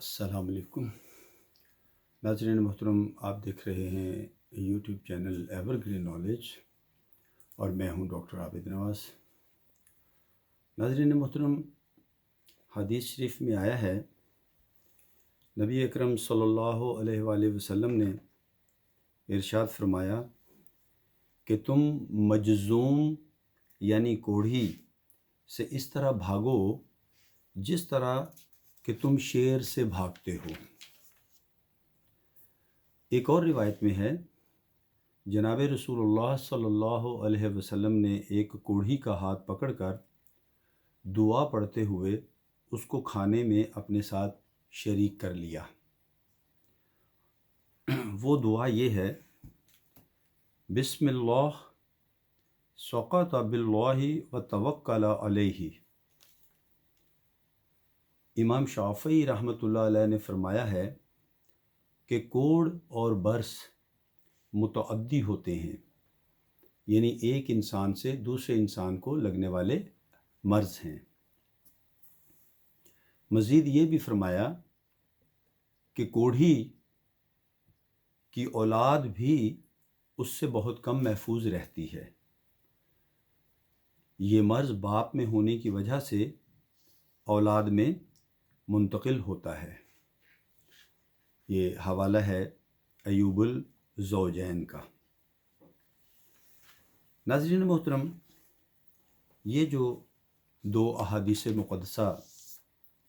السلام علیکم ناظرین محترم، آپ دیکھ رہے ہیں YouTube channel ever green knowledge اور میں ہوں ڈاکٹر عابد نواز۔ ناظرین محترم، حدیث شریف میں آیا ہے، نبی اکرم صلی اللہ علیہ وآلہ وسلم نے ارشاد فرمایا کہ تم مجزوم یعنی کوڑھی سے اس طرح بھاگو جس طرح کہ تم شیر سے بھاگتے ہو۔ ایک اور روایت میں ہے، جناب رسول اللہ صلی اللہ علیہ وسلم نے ایک کوڑھی کا ہاتھ پکڑ کر دعا پڑھتے ہوئے اس کو کھانے میں اپنے ساتھ شریک کر لیا۔ وہ دعا یہ ہے، بسم اللہ سقط باللہ وتوکل علیہ۔ امام شافعی رحمۃ اللہ علیہ نے فرمایا ہے کہ کوڑ اور برس متعدی ہوتے ہیں، یعنی ایک انسان سے دوسرے انسان کو لگنے والے مرض ہیں۔ مزید یہ بھی فرمایا کہ کوڑھی کی اولاد بھی اس سے بہت کم محفوظ رہتی ہے۔ یہ مرض باپ میں ہونے کی وجہ سے اولاد میں منتقل ہوتا ہے۔ یہ حوالہ ہے ایوب الزوجین کا۔ ناظرین محترم، یہ جو دو احادیث مقدسہ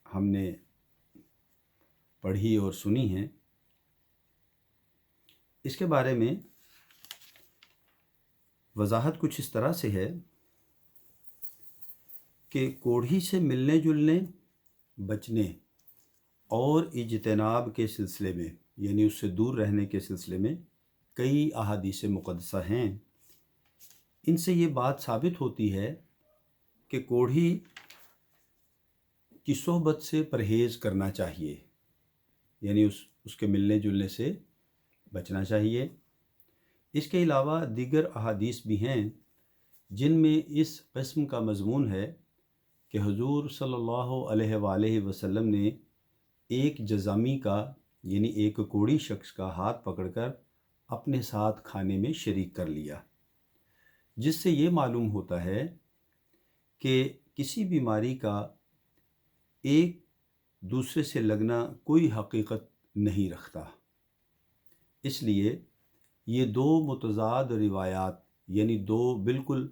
ہم نے پڑھی اور سنی ہیں، اس کے بارے میں وضاحت کچھ اس طرح سے ہے کہ کوڑھی سے ملنے جلنے، بچنے اور اجتناب کے سلسلے میں، یعنی اس سے دور رہنے کے سلسلے میں کئی احادیث مقدسہ ہیں۔ ان سے یہ بات ثابت ہوتی ہے کہ کوڑھی کی صحبت سے پرہیز کرنا چاہیے، یعنی اس کے ملنے جلنے سے بچنا چاہیے۔ اس کے علاوہ دیگر احادیث بھی ہیں جن میں اس قسم کا مضمون ہے کہ حضور صلی اللہ علیہ وآلہ وسلم نے ایک جذامی کا، یعنی ایک کوڑی شخص کا ہاتھ پکڑ کر اپنے ساتھ کھانے میں شریک کر لیا، جس سے یہ معلوم ہوتا ہے کہ کسی بیماری کا ایک دوسرے سے لگنا کوئی حقیقت نہیں رکھتا۔ اس لیے یہ دو متضاد روایات، یعنی دو بالکل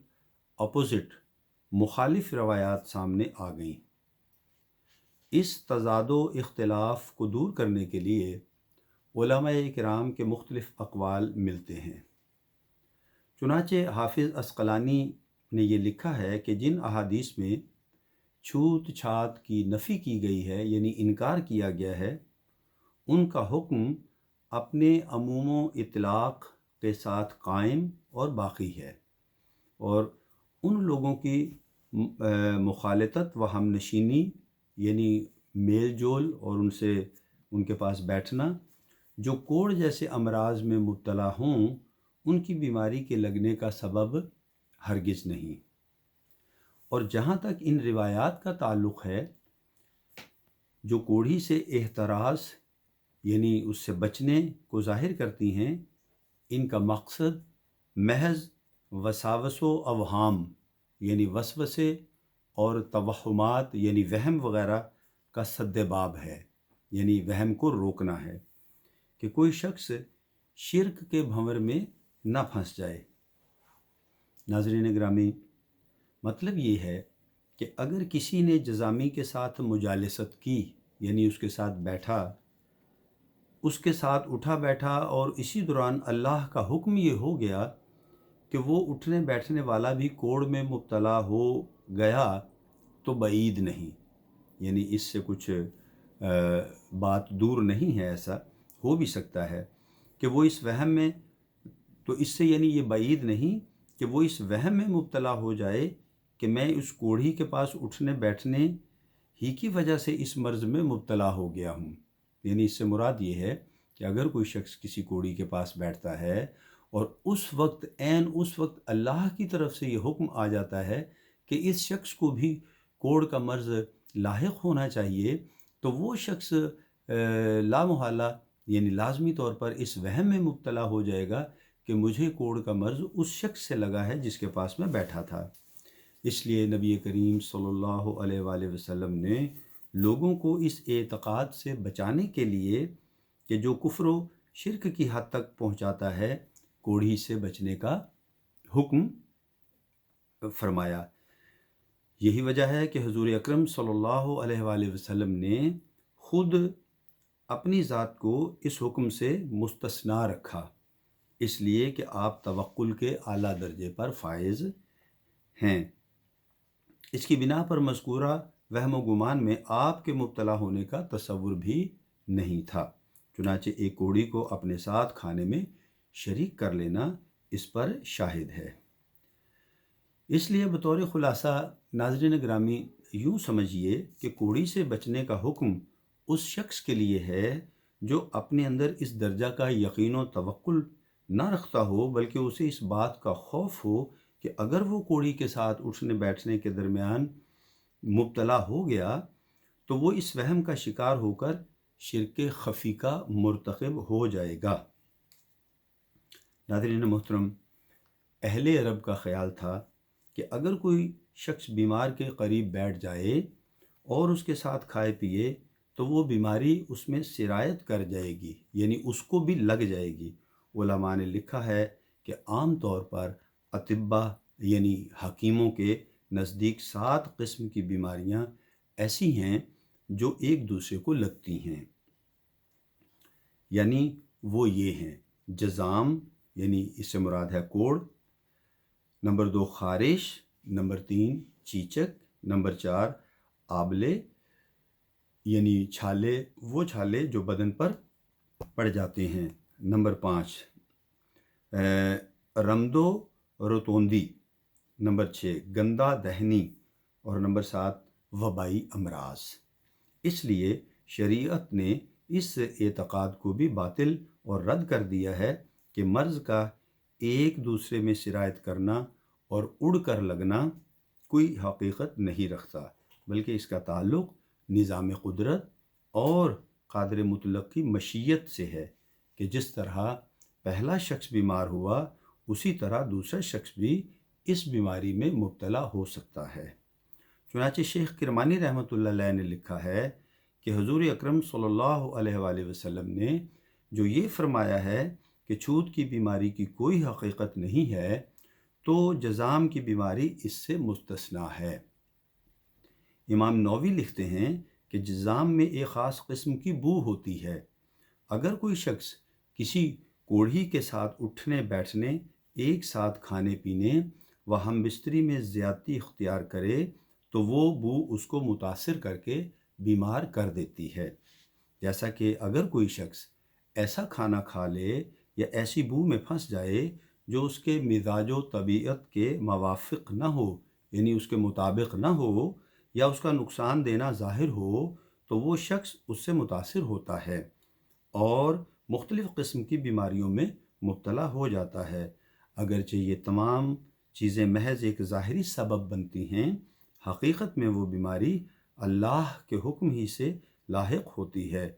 اپوزٹ مخالف روایات سامنے آ گئیں۔ اس تضاد و اختلاف کو دور کرنے کے لیے علماء کرام کے مختلف اقوال ملتے ہیں۔ چنانچہ حافظ عسقلانی نے یہ لکھا ہے کہ جن احادیث میں چھوت چھات کی نفی کی گئی ہے، یعنی انکار کیا گیا ہے، ان کا حکم اپنے عموم و اطلاق کے ساتھ قائم اور باقی ہے، اور ان لوگوں کی مخالطت و ہم نشینی، یعنی میل جول اور ان کے پاس بیٹھنا، جو کوڑ جیسے امراض میں مبتلا ہوں، ان کی بیماری کے لگنے کا سبب ہرگز نہیں۔ اور جہاں تک ان روایات کا تعلق ہے جو کوڑھی سے احتراز، یعنی اس سے بچنے کو ظاہر کرتی ہیں، ان کا مقصد محض وساوس و اوہام، یعنی وسوسے اور توہمات، یعنی وہم وغیرہ کا سد باب ہے، یعنی وہم کو روکنا ہے کہ کوئی شخص شرک کے بھنور میں نہ پھنس جائے۔ ناظرین گرامی، مطلب یہ ہے کہ اگر کسی نے جذامی کے ساتھ مجالست کی، یعنی اس کے ساتھ بیٹھا، اس کے ساتھ اٹھا بیٹھا، اور اسی دوران اللہ کا حکم یہ ہو گیا کہ وہ اٹھنے بیٹھنے والا بھی کوڑ میں مبتلا ہو گیا، تو بعید نہیں، یعنی اس سے کچھ بات دور نہیں ہے، ایسا ہو بھی سکتا ہے کہ وہ اس وہم میں، تو اس سے یعنی یہ بعید نہیں کہ وہ اس وہم میں مبتلا ہو جائے کہ میں اس کوڑھی کے پاس اٹھنے بیٹھنے ہی کی وجہ سے اس مرض میں مبتلا ہو گیا ہوں۔ یعنی اس سے مراد یہ ہے کہ اگر کوئی شخص کسی کوڑھی کے پاس بیٹھتا ہے اور اس وقت اللہ کی طرف سے یہ حکم آ جاتا ہے کہ اس شخص کو بھی کوڑ کا مرض لاحق ہونا چاہیے، تو وہ شخص لامحالہ یعنی لازمی طور پر اس وہم میں مبتلا ہو جائے گا کہ مجھے کوڑ کا مرض اس شخص سے لگا ہے جس کے پاس میں بیٹھا تھا۔ اس لیے نبی کریم صلی اللہ علیہ وآلہ وسلم نے لوگوں کو اس اعتقاد سے بچانے کے لیے کہ جو کفر و شرک کی حد تک پہنچاتا ہے، کوڑھی سے بچنے کا حکم فرمایا۔ یہی وجہ ہے کہ حضور اکرم صلی اللہ علیہ وآلہ وسلم نے خود اپنی ذات کو اس حکم سے مستثنا رکھا، اس لیے کہ آپ توکل کے اعلیٰ درجے پر فائز ہیں۔ اس کی بنا پر مذکورہ وہم و گمان میں آپ کے مبتلا ہونے کا تصور بھی نہیں تھا، چنانچہ ایک کوڑی کو اپنے ساتھ کھانے میں شریک کر لینا اس پر شاہد ہے۔ اس لیے بطور خلاصہ ناظرین گرامی یوں سمجھیے کہ کوڑی سے بچنے کا حکم اس شخص کے لیے ہے جو اپنے اندر اس درجہ کا یقین و توکل نہ رکھتا ہو، بلکہ اسے اس بات کا خوف ہو کہ اگر وہ کوڑی کے ساتھ اٹھنے بیٹھنے کے درمیان مبتلا ہو گیا تو وہ اس وہم کا شکار ہو کر شرک خفی کا مرتکب ہو جائے گا۔ ناظرین محترم، اہل عرب کا خیال تھا کہ اگر کوئی شخص بیمار کے قریب بیٹھ جائے اور اس کے ساتھ کھائے پیے تو وہ بیماری اس میں سرایت کر جائے گی، یعنی اس کو بھی لگ جائے گی۔ علماء نے لکھا ہے کہ عام طور پر اطباء یعنی حکیموں کے نزدیک 7 قسم کی بیماریاں ایسی ہیں جو ایک دوسرے کو لگتی ہیں، یعنی وہ یہ ہیں: جذام یعنی اس سے مراد ہے کوڑ، نمبر 2 خارش، نمبر 3 چیچک، نمبر 4 آبلے یعنی چھالے، وہ چھالے جو بدن پر پڑ جاتے ہیں، نمبر 5 رمدو روتوندی، نمبر 6 گندا دہنی، اور نمبر 7 وبائی امراض۔ اس لیے شریعت نے اس اعتقاد کو بھی باطل اور رد کر دیا ہے کہ مرض کا ایک دوسرے میں سرایت کرنا اور اڑ کر لگنا کوئی حقیقت نہیں رکھتا، بلکہ اس کا تعلق نظام قدرت اور قادر مطلق کی مشیت سے ہے کہ جس طرح پہلا شخص بیمار ہوا اسی طرح دوسرا شخص بھی اس بیماری میں مبتلا ہو سکتا ہے۔ چنانچہ شیخ کرمانی رحمۃ اللہ علیہ نے لکھا ہے کہ حضور اکرم صلی اللہ علیہ وآلہ وسلم نے جو یہ فرمایا ہے کہ چھوت کی بیماری کی کوئی حقیقت نہیں ہے، تو جذام کی بیماری اس سے مستثنا ہے۔ امام نووی لکھتے ہیں کہ جذام میں ایک خاص قسم کی بو ہوتی ہے۔ اگر کوئی شخص کسی کوڑھی کے ساتھ اٹھنے بیٹھنے، ایک ساتھ کھانے پینے و ہم بستری میں زیادتی اختیار کرے تو وہ بو اس کو متاثر کر کے بیمار کر دیتی ہے، جیسا کہ اگر کوئی شخص ایسا کھانا کھا لے یا ایسی بو میں پھنس جائے جو اس کے مزاج و طبیعت کے موافق نہ ہو، یعنی اس کے مطابق نہ ہو یا اس کا نقصان دینا ظاہر ہو، تو وہ شخص اس سے متاثر ہوتا ہے اور مختلف قسم کی بیماریوں میں مبتلا ہو جاتا ہے۔ اگرچہ یہ تمام چیزیں محض ایک ظاہری سبب بنتی ہیں، حقیقت میں وہ بیماری اللہ کے حکم ہی سے لاحق ہوتی ہے۔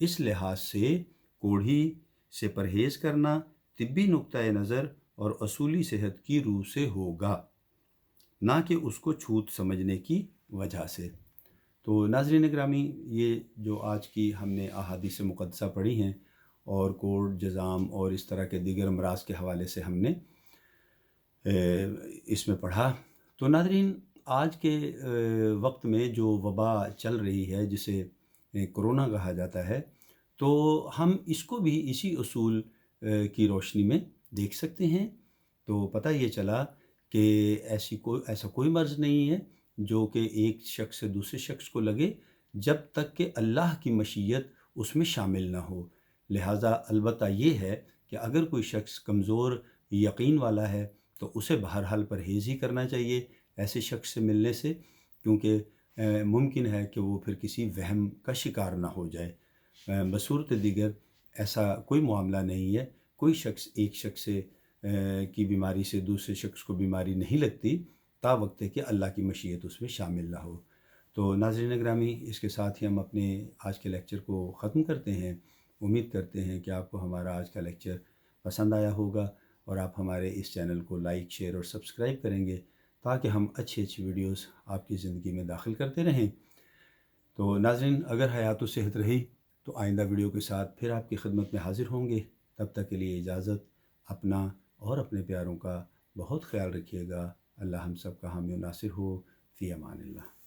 اس لحاظ سے کوڑھی سے پرہیز کرنا طبی نقطۂ نظر اور اصولی صحت کی روح سے ہوگا، نہ کہ اس کو چھوت سمجھنے کی وجہ سے۔ تو ناظرین گرامی، یہ جو آج کی ہم نے احادیث مقدسہ پڑھی ہیں اور کوڑ، جذام اور اس طرح کے دیگر امراض کے حوالے سے ہم نے اس میں پڑھا، تو ناظرین آج کے وقت میں جو وبا چل رہی ہے جسے کرونا کہا جاتا ہے، تو ہم اس کو بھی اسی اصول کی روشنی میں دیکھ سکتے ہیں۔ تو پتہ یہ چلا کہ ایسا کوئی مرض نہیں ہے جو کہ ایک شخص سے دوسرے شخص کو لگے جب تک کہ اللہ کی مشیت اس میں شامل نہ ہو۔ لہٰذا البتہ یہ ہے کہ اگر کوئی شخص کمزور یقین والا ہے تو اسے بہرحال پرہیز ہی کرنا چاہیے ایسے شخص سے ملنے سے، کیونکہ ممکن ہے کہ وہ پھر کسی وہم کا شکار نہ ہو جائے۔ بصورت دیگر ایسا کوئی معاملہ نہیں ہے، کوئی شخص ایک شخص سے کی بیماری سے دوسرے شخص کو بیماری نہیں لگتی تا وقت ہے کہ اللہ کی مشیت اس میں شامل نہ ہو۔ تو ناظرین گرامی، اس کے ساتھ ہی ہم اپنے آج کے لیکچر کو ختم کرتے ہیں۔ امید کرتے ہیں کہ آپ کو ہمارا آج کا لیکچر پسند آیا ہوگا اور آپ ہمارے اس چینل کو لائک، شیئر اور سبسکرائب کریں گے تاکہ ہم اچھی ویڈیوز آپ کی زندگی میں داخل کرتے رہیں۔ تو ناظرین، اگر حیات و صحت رہی تو آئندہ ویڈیو کے ساتھ پھر آپ کی خدمت میں حاضر ہوں گے۔ تب تک کے لیے اجازت، اپنا اور اپنے پیاروں کا بہت خیال رکھیے گا۔ اللہ ہم سب کا حامی و ناصر ہو۔ فی امان اللہ۔